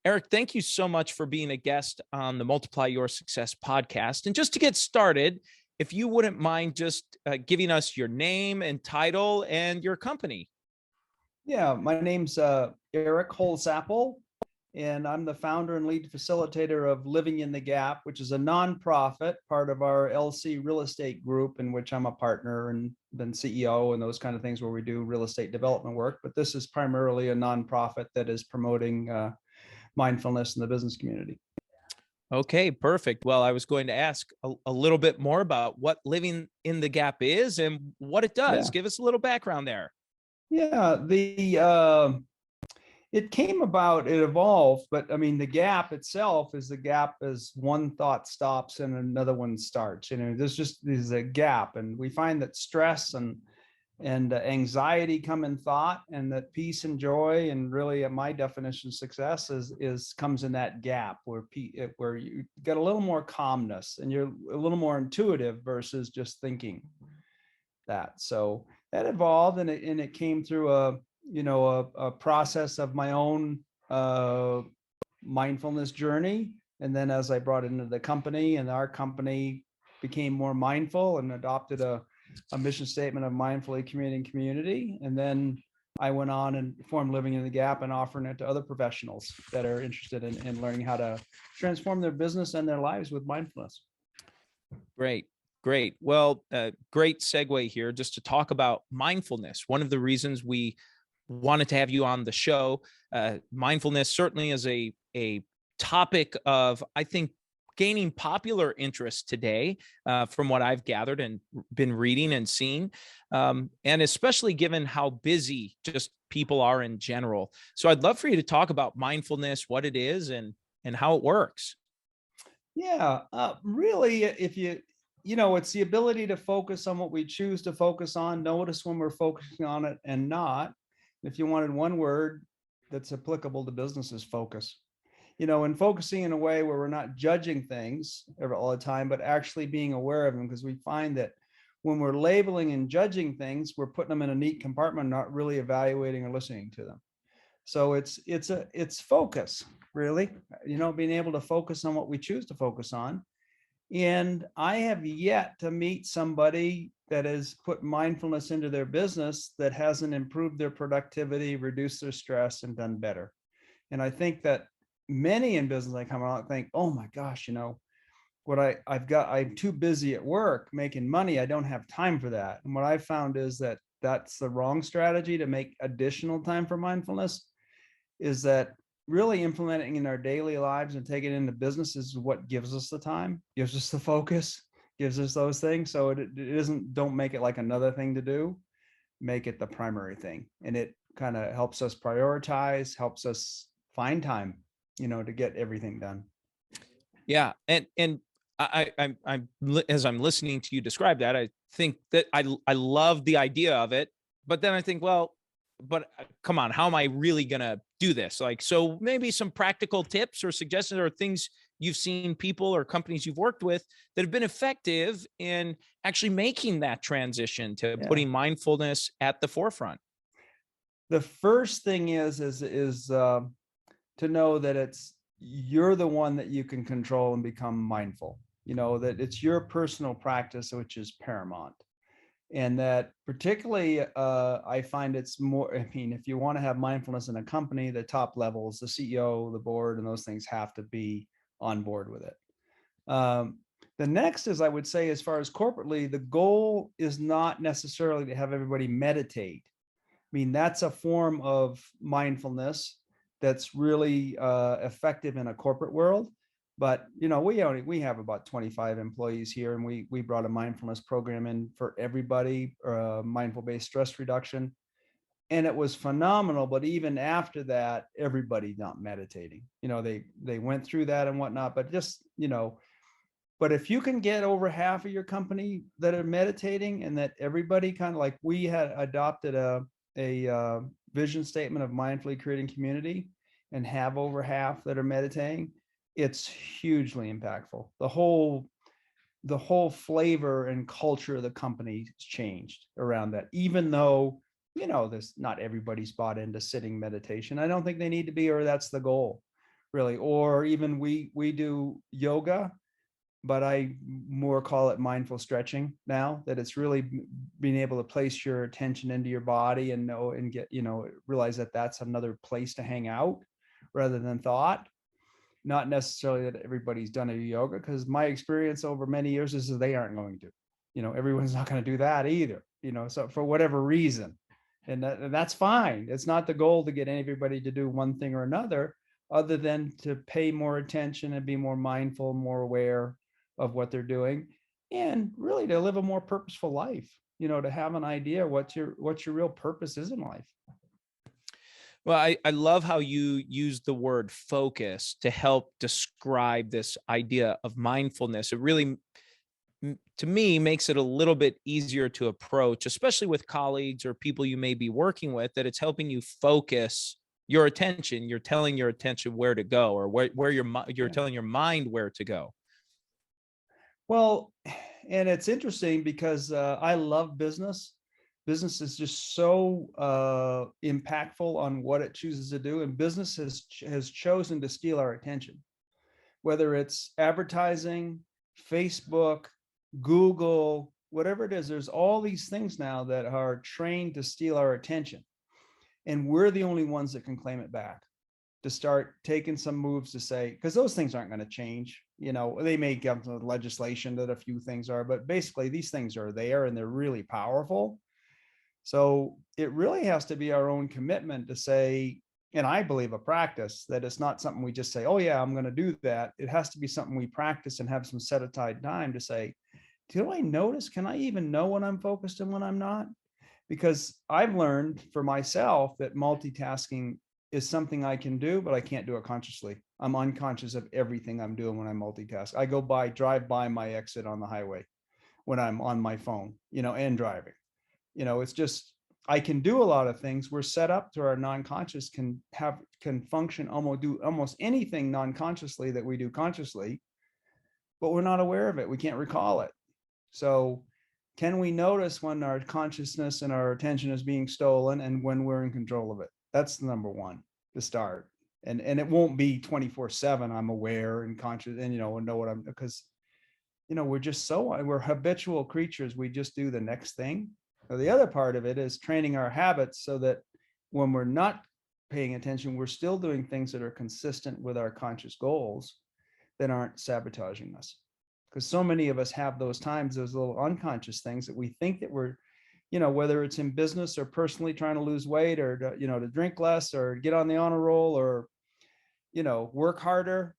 Eric, thank you so much for being a guest on the Multiply Your Success podcast. And just to get started, if you wouldn't mind just giving us your name and title and your company. Yeah, my name's Eric Holsapple, and I'm the founder and lead facilitator of Living in the Gap, which is a nonprofit part of our LC real estate group, in which I'm a partner and been CEO and those kind of things where we do real estate development work. But this is primarily a nonprofit that is promoting mindfulness in the business community. Okay, perfect. Well, I was going to ask a little bit more about what Living in the Gap is and what it does. Yeah, Give us a little background there. yeah. It came about, it evolved, but I mean, the gap itself is the gap as one thought stops and another one starts. There's a gap, and we find that stress and anxiety come in thought, and that peace and joy, and really my definition of success is comes in that gap where you get a little more calmness and you're a little more intuitive versus just thinking that. So that evolved, and it came through a process of my own mindfulness journey. And then as I brought it into the company, and our company became more mindful and adopted a mission statement of mindfully creating community. And then I went on and formed Living in the Gap and offering it to other professionals that are interested in learning how to transform their business and their lives with mindfulness. Great. Great. Well, great segue here just to talk about mindfulness. One of the reasons we wanted to have you on the show, mindfulness certainly is a topic of, I think, gaining popular interest today, from what I've gathered and been reading and seeing, and especially given how busy just people are in general. So I'd love for you to talk about mindfulness, what it is, and how it works. Yeah, really, it's the ability to focus on what we choose to focus on, notice when we're focusing on it and not. If you wanted one word that's applicable to business, is focus. And focusing in a way where we're not judging things all the time, but actually being aware of them, because we find that when we're labeling and judging things, we're putting them in a neat compartment, not really evaluating or listening to them. So it's focus, really, being able to focus on what we choose to focus on. And I have yet to meet somebody that has put mindfulness into their business that hasn't improved their productivity, reduced their stress, and done better. And I think that many in business, I come out and think, oh my gosh, I'm too busy at work making money. I don't have time for that. And what I found is that that's the wrong strategy to make additional time for mindfulness. Is that really implementing in our daily lives and taking it into business is what gives us the time, gives us the focus, gives us those things. So it isn't, don't make it like another thing to do, make it the primary thing. And it kind of helps us prioritize, helps us find time, to get everything done. Yeah, and I'm as I'm listening to you describe that, I think that I love the idea of it, but then I think, well, but come on, how am I really gonna do this? Like, so maybe some practical tips or suggestions or things you've seen people or companies you've worked with that have been effective in actually making that transition to Yeah. putting mindfulness at the forefront. The first thing is to know that you're the one that you can control and become mindful. That it's your personal practice which is paramount. And that particularly, I find it's more, if you want to have mindfulness in a company, the top levels, the CEO, the board, and those things have to be on board with it. The next is, I would say, as far as corporately, the goal is not necessarily to have everybody meditate. That's a form of mindfulness that's really effective in a corporate world. But we have about 25 employees here, and we brought a mindfulness program in for everybody, mindful based stress reduction, and it was phenomenal. But even after that, everybody not meditating. They went through that and whatnot, but just but if you can get over half of your company that are meditating, and that everybody kind of, like, we had adopted a vision statement of mindfully creating community, and have over half that are meditating, it's hugely impactful. The whole flavor and culture of the company has changed around that, even though there's not everybody's bought into sitting meditation. I don't think they need to be, or that's the goal. really. Or even we do yoga, but I more call it mindful stretching now, that it's really being able to place your attention into your body and know and get, realize that that's another place to hang out rather than thought. Not necessarily that everybody's done a yoga, because my experience over many years is that they aren't going to, everyone's not going to do that either, so for whatever reason. And that's fine. It's not the goal to get everybody to do one thing or another, other than to pay more attention and be more mindful, more aware of what they're doing, and really to live a more purposeful life, to have an idea what your real purpose is in life. Well, I love how you use the word focus to help describe this idea of mindfulness. It really, to me, makes it a little bit easier to approach, especially with colleagues or people you may be working with, that it's helping you focus your attention. You're telling your attention where to go, or where you're Yeah. telling your mind where to go. Well, and it's interesting because I love business. Business is just so impactful on what it chooses to do, and business has chosen to steal our attention. Whether it's advertising, Facebook, Google, whatever it is, there's all these things now that are trained to steal our attention, and we're the only ones that can claim it back, to start taking some moves to say, because those things aren't going to change. They may get some legislation that a few things are, but basically these things are there and they're really powerful. So it really has to be our own commitment to say, and I believe a practice, that it's not something we just say, oh yeah, I'm going to do that. It has to be something we practice and have some set aside time to say, do I notice? Can I even know when I'm focused and when I'm not? Because I've learned for myself that multitasking is something I can do, but I can't do it consciously. I'm unconscious of everything I'm doing when I multitask. I drive by my exit on the highway when I'm on my phone, and driving. It's just, I can do a lot of things. We're set up to our non-conscious can function, do almost anything non-consciously that we do consciously, but we're not aware of it. We can't recall it. So can we notice when our consciousness and our attention is being stolen and when we're in control of it? That's the number one to start. And it won't be 24/7. I'm aware and conscious and, and know what I'm, because, we're habitual creatures. We just do the next thing. So the other part of it is training our habits so that when we're not paying attention, we're still doing things that are consistent with our conscious goals that aren't sabotaging us. Because so many of us have those times, those little unconscious things that we think that we're, whether it's in business or personally trying to lose weight, or to drink less or get on the honor roll, or work harder,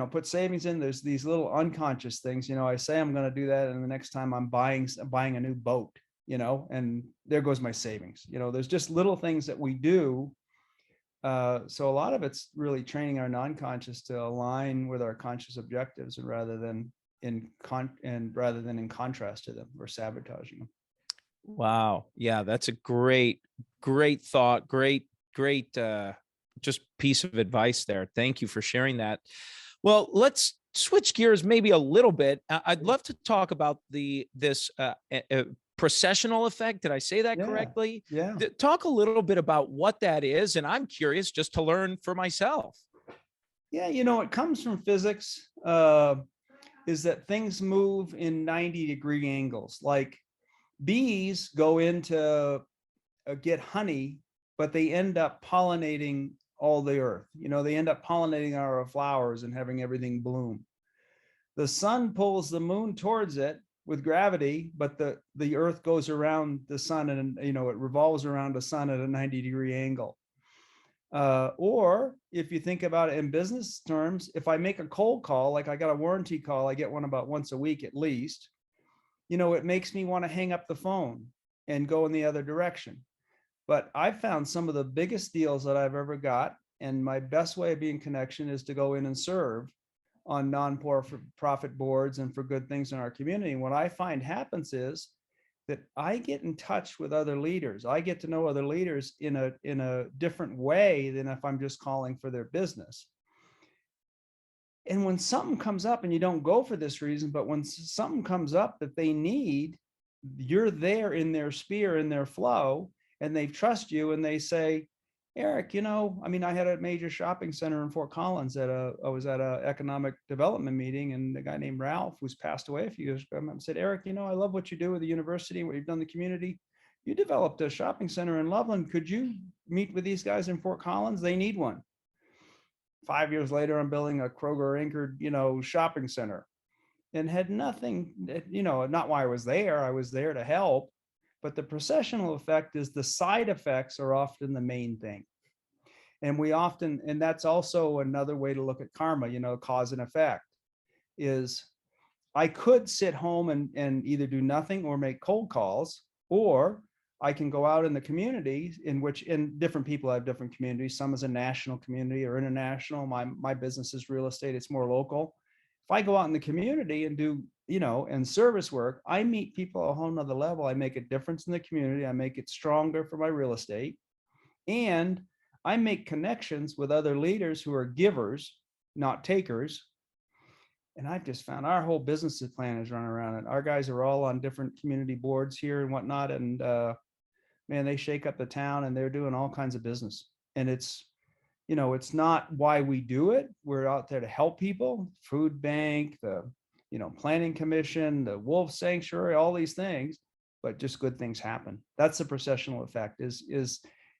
put savings in. There's these little unconscious things. I say I'm going to do that, and the next time I'm buying a new boat, and there goes my savings. There's just little things that we do. So a lot of it's really training our non-conscious to align with our conscious objectives, and rather than in contrast to them or sabotaging them. Wow. Yeah, that's a great thought. Great just piece of advice there. Thank you for sharing that. Well, let's switch gears maybe a little bit. I'd love to talk about this processional effect. Did I say that Yeah. correctly? Yeah. Talk a little bit about what that is, and I'm curious just to learn for myself. Yeah. It comes from physics, is that things move in 90-degree angles. Like bees go into get honey, but they end up pollinating all the earth. They end up pollinating our flowers and having everything bloom. The sun pulls the moon towards it with gravity, but the earth goes around the sun, and it revolves around the sun at a 90-degree angle. Or if you think about it in business terms, if I make a cold call, like I got a warranty call, I get one about once a week at least, it makes me want to hang up the phone and go in the other direction. But I've found some of the biggest deals that I've ever got, and my best way of being connection is to go in and serve on non-profit boards and for good things in our community. And what I find happens is that I get in touch with other leaders. I get to know other leaders in a different way than if I'm just calling for their business. And when something comes up, and you don't go for this reason, but when something comes up that they need, you're there in their sphere, in their flow, and they trust you, and they say, Eric, I mean, I had a major shopping center in Fort Collins I was at a economic development meeting, and a guy named Ralph, who's passed away a few years ago, said, Eric, I love what you do with the university, what you've done in the community. You developed a shopping center in Loveland. Could you meet with these guys in Fort Collins? They need one. 5 years later, I'm building a Kroger anchored, shopping center, and had nothing, not why I was there to help. But the processional effect is the side effects are often the main thing. And that's also another way to look at karma, cause and effect is I could sit home and either do nothing or make cold calls, or I can go out in the community in different people have different communities. Some is a national community or international. My business is real estate. It's more local. If I go out in the community and do, and service work, I meet people at a whole nother level. I make a difference in the community. I make it stronger for my real estate. And I make connections with other leaders who are givers, not takers. And I've just found our whole business plan is running around it. Our guys are all on different community boards here and whatnot. And man, they shake up the town and they're doing all kinds of business. And it's not why we do it. We're out there to help people, food bank, the, planning commission, the wolf sanctuary, all these things, but just good things happen. That's the processional effect is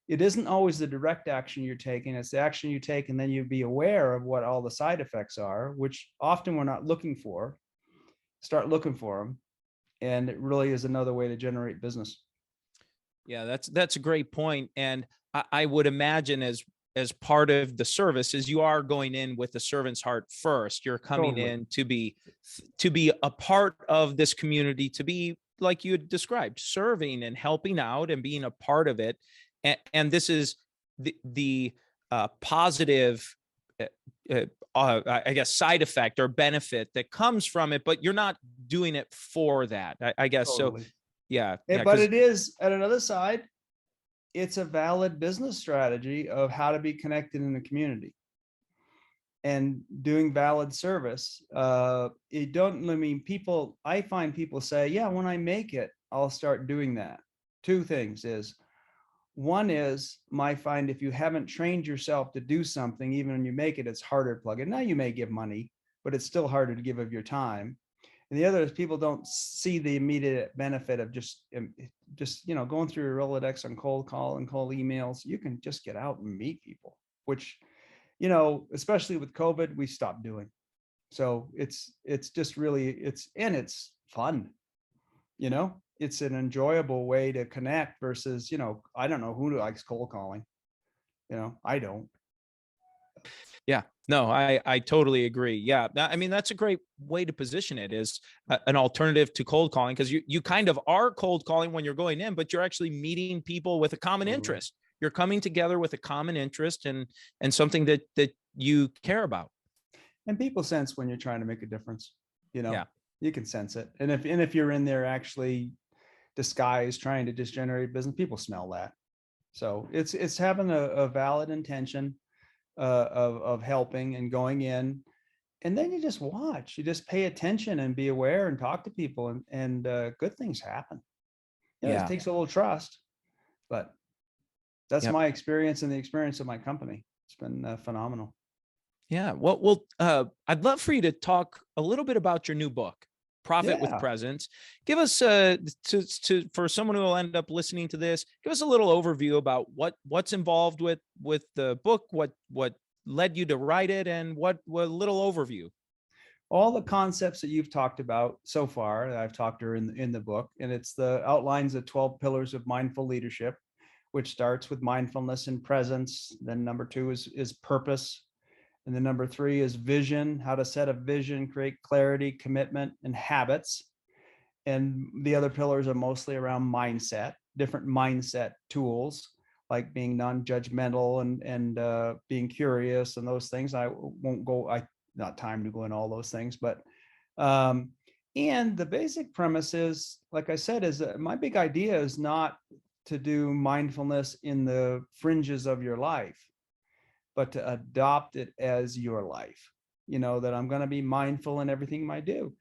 it isn't always the direct action you're taking. It's the action you take, and then you be aware of what all the side effects are, which often we're not looking for. Start looking for them. And it really is another way to generate business. Yeah, that's a great point. And I would imagine as part of the service is you are going in with the servant's heart first. You're coming Totally. in to be a part of this community, to be like you had described, serving and helping out and being a part of it. And this is the positive, I guess, side effect or benefit that comes from it, but you're not doing it for that, I guess. Totally. So yeah, But because it is, at another side, it's a valid business strategy of how to be connected in the community and doing valid service. I find people say, yeah, when I make it, I'll start doing that. Two things is, one is, my find if you haven't trained yourself to do something, even when you make it, it's harder to plug in. Now you may give money, but it's still harder to give of your time. And the other is people don't see the immediate benefit of just going through your Rolodex on cold call and cold emails. You can just get out and meet people, which, especially with COVID, we stopped doing. So it's just really, it's fun, it's an enjoyable way to connect versus, I don't know who likes cold calling. I don't. yeah, no, I totally agree. Yeah, I mean, that's a great way to position it, is an alternative to cold calling, because you kind of are cold calling when you're going in, but you're actually meeting people with a common Totally. interest. You're coming together with a common interest and something that you care about. And people sense when you're trying to make a difference, Yeah. you can sense it. And if you're in there actually disguised trying to just generate business, people smell that. So it's having a valid intention of helping and going in, and then you just watch, you just pay attention and be aware and talk to people, and good things happen. It Yeah. takes a little trust, but that's Yep. my experience and the experience of my company. It's been phenomenal. Yeah. Well, I'd love for you to talk a little bit about your new book, Profit with Yeah. Presence. Give us for someone who will end up listening to this, give us a little overview about what's involved with the book, what led you to write it, and what little overview. All the concepts that you've talked about so far, that I've talked to in the book, and it's the outlines of 12 pillars of mindful leadership, which starts with mindfulness and presence. Then number 2 is purpose. And then number 3 is vision, how to set a vision, create clarity, commitment, and habits. And the other pillars are mostly around mindset, different mindset tools, like being non-judgmental and being curious and those things. I won't go, not time to go in all those things, but and the basic premise is, like I said, is my big idea is not to do mindfulness in the fringes of your life, but to adopt it as your life. That I'm going to be mindful in everything I do.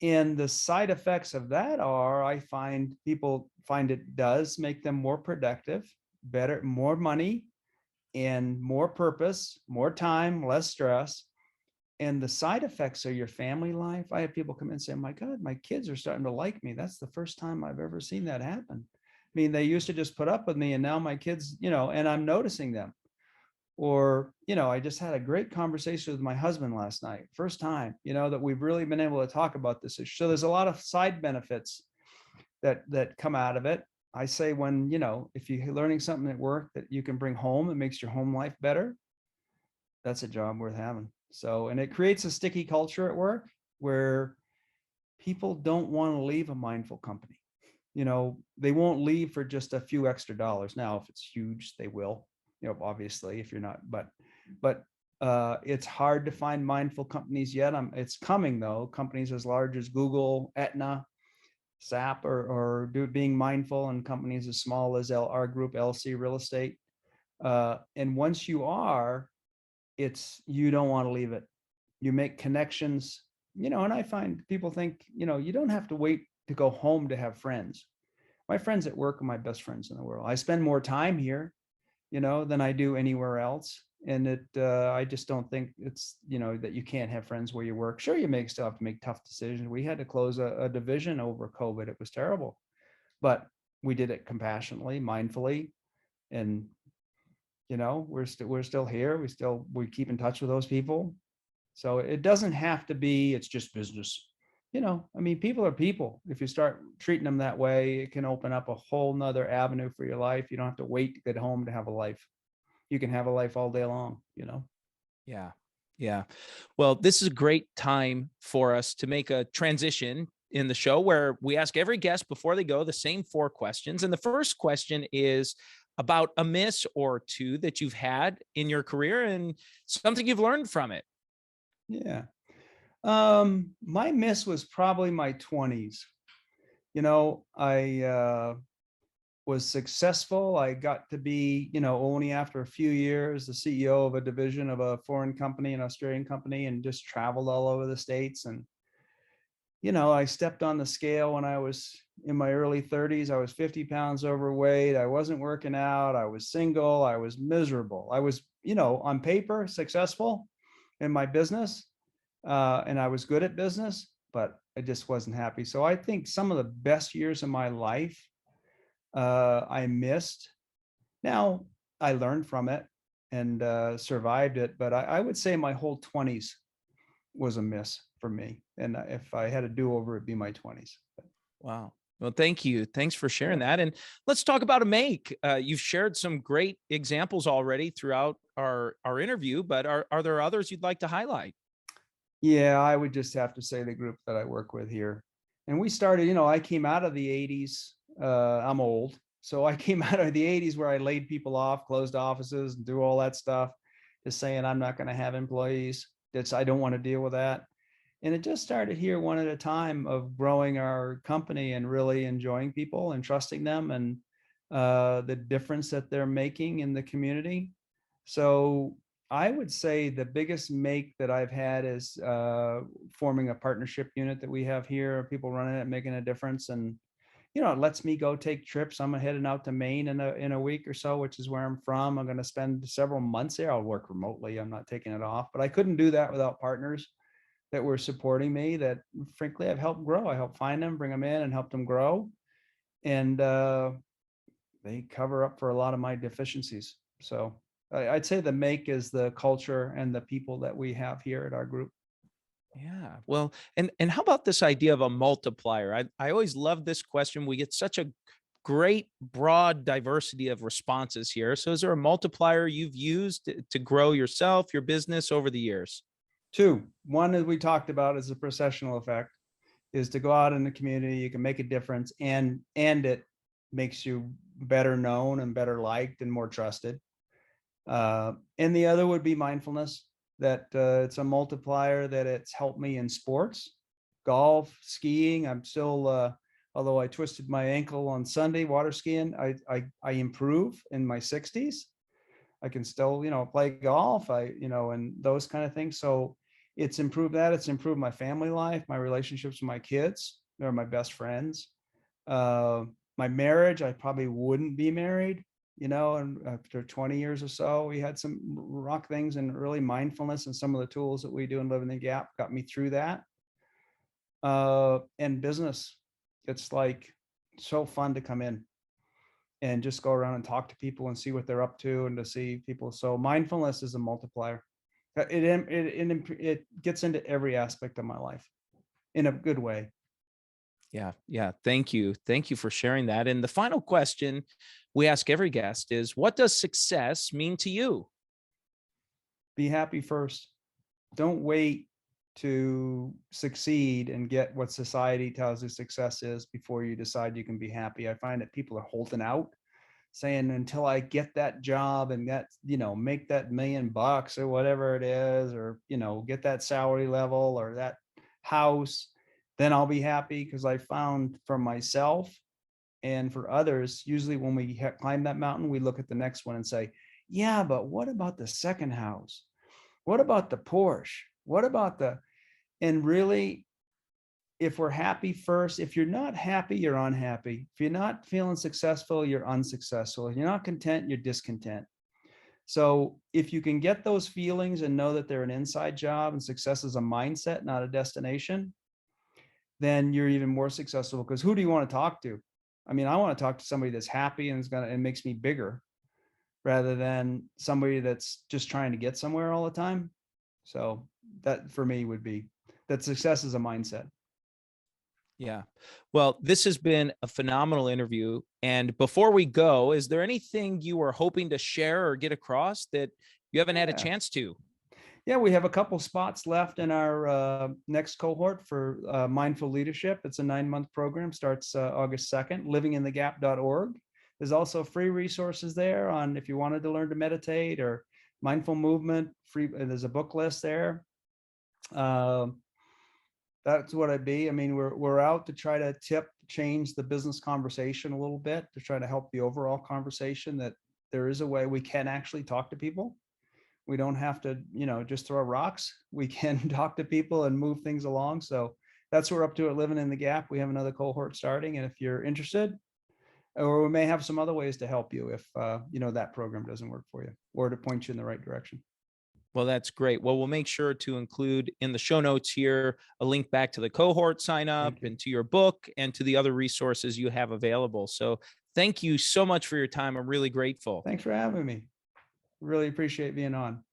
And the side effects of that are, I find people find it does make them more productive, better, more money, and more purpose, more time, less stress. And the side effects are your family life. I have people come in and say, my God, my kids are starting to like me. That's the first time I've ever seen that happen. I mean, they used to just put up with me, and now my kids, and I'm noticing them. Or, I just had a great conversation with my husband last night. First time, that we've really been able to talk about this issue. So there's a lot of side benefits that come out of it. I say when, if you're learning something at work that you can bring home, it makes your home life better. That's a job worth having. So, and it creates a sticky culture at work where people don't want to leave a mindful company. They won't leave for just a few extra dollars. Now, if it's huge, they will, obviously, if you're not, but it's hard to find mindful companies yet. It's coming though. Companies as large as Google, Aetna, SAP being mindful, and companies as small as our group, LC Real Estate. And once you are, you don't want to leave it. You make connections, and I find people think, you don't have to wait to go home to have friends. My friends at work are my best friends in the world. I spend more time here, than I do anywhere else. And I just don't think it's, that you can't have friends where you work. Sure, still have to make tough decisions. We had to close a division over COVID. It was terrible, but we did it compassionately, mindfully, and we're still here. We keep in touch with those people. So it doesn't have to be, it's just business. I mean, people are people. If you start treating them that way, it can open up a whole nother avenue for your life. You don't have to wait to get home to have a life. You can have a life all day long. Yeah. Yeah. Well, this is a great time for us to make a transition in the show where we ask every guest before they go the same four questions. And the first question is about a miss or two that you've had in your career and something you've learned from it. Yeah. My miss was probably my 20s. I was successful. I got to be, only after a few years, the CEO of a division of a foreign company, an Australian company, and just traveled all over the States. And, I stepped on the scale when I was in my early 30s. I was 50 pounds overweight. I wasn't working out. I was single. I was miserable. I was, on paper, successful in my business. And I was good at business, but I just wasn't happy. So I think some of the best years of my life I missed. Now, I learned from it and survived it, but I would say my whole 20s was a miss for me. And if I had a do-over, it'd be my 20s. Wow. Well, thank you. Thanks for sharing Yeah. that. And let's talk about a make. You've shared some great examples already throughout our interview, but are there others you'd like to highlight? Yeah, I would just have to say the group that I work with here. And we started, I came out of the 80s. I'm old. So I came out of the 80s where I laid people off, closed offices, and do all that stuff, just saying I'm not going to have employees. I don't want to deal with that. And it just started here one at a time of growing our company and really enjoying people and trusting them, and the difference that they're making in the community. So I would say the biggest make that I've had is forming a partnership unit that we have here, people running it, making a difference. And, it lets me go take trips. I'm heading out to Maine in a week or so, which is where I'm from. I'm going to spend several months there. I'll work remotely. I'm not taking it off, but I couldn't do that without partners that were supporting me, that frankly I've helped grow. I helped find them, bring them in, and help them grow. And they cover up for a lot of my deficiencies. So I'd say the make is the culture and the people that we have here at our group. Yeah. Well, and how about this idea of a multiplier? I always love this question. We get such a great broad diversity of responses here. So is there a multiplier you've used to grow yourself, your business over the years? Two, one that we talked about is the processional effect, is to go out in the community, you can make a difference, and it makes you better known and better liked and more trusted. And the other would be mindfulness, that it's a multiplier, that it's helped me in sports, golf, skiing. I'm still, although I twisted my ankle on Sunday water skiing, I improve in my 60s. I can still, play golf, and those kind of things. So it's improved that. It's improved my family life, my relationships with my kids. They're my best friends. My marriage, I probably wouldn't be married, and after 20 years or so, we had some rock things, and really mindfulness and some of the tools that we do in Living the Gap got me through that. And business, it's like so fun to come in and just go around and talk to people and see what they're up to and to see people. So mindfulness is a multiplier. It gets into every aspect of my life in a good way. Yeah, yeah. Thank you. Thank you for sharing that. And the final question we ask every guest is, what does success mean to you? Be happy first. Don't wait to succeed and get what society tells you success is before you decide you can be happy. I find that people are holding out, saying until I get that job and that, make that $1,000,000 or whatever it is, or, get that salary level or that house, then I'll be happy. Because I found for myself and for others, usually when we climb that mountain, we look at the next one and say, yeah, but what about the second house? What about the Porsche? What about and really, if we're happy first, if you're not happy, you're unhappy. If you're not feeling successful, you're unsuccessful. If you're not content, you're discontent. So if you can get those feelings and know that they're an inside job and success is a mindset, not a destination, then you're even more successful. Because who do you want to talk to? I mean, I want to talk to somebody that's happy and is gonna and makes me bigger, rather than somebody that's just trying to get somewhere all the time. So that for me would be that success is a mindset. Yeah. Well, this has been a phenomenal interview. And before we go, is there anything you were hoping to share or get across that you haven't had a Yeah. chance to? Yeah, we have a couple spots left in our next cohort for mindful leadership. It's a 9-month program, starts August 2nd, livinginthegap.org. There's also free resources there on if you wanted to learn to meditate or mindful movement. Free, there's a book list there. Um, that's what I'd be. I mean, we're out to try to change the business conversation a little bit, to try to help the overall conversation that there is a way we can actually talk to people. We don't have to, just throw rocks. We can talk to people and move things along. So that's what we're up to at Living in the Gap. We have another cohort starting, and if you're interested, or we may have some other ways to help you if that program doesn't work for you, or to point you in the right direction. Well, that's great. Well, we'll make sure to include in the show notes here a link back to the cohort sign up Thank you. and to your book and to the other resources you have available. So thank you so much for your time. I'm really grateful. Thanks for having me. Really appreciate being on.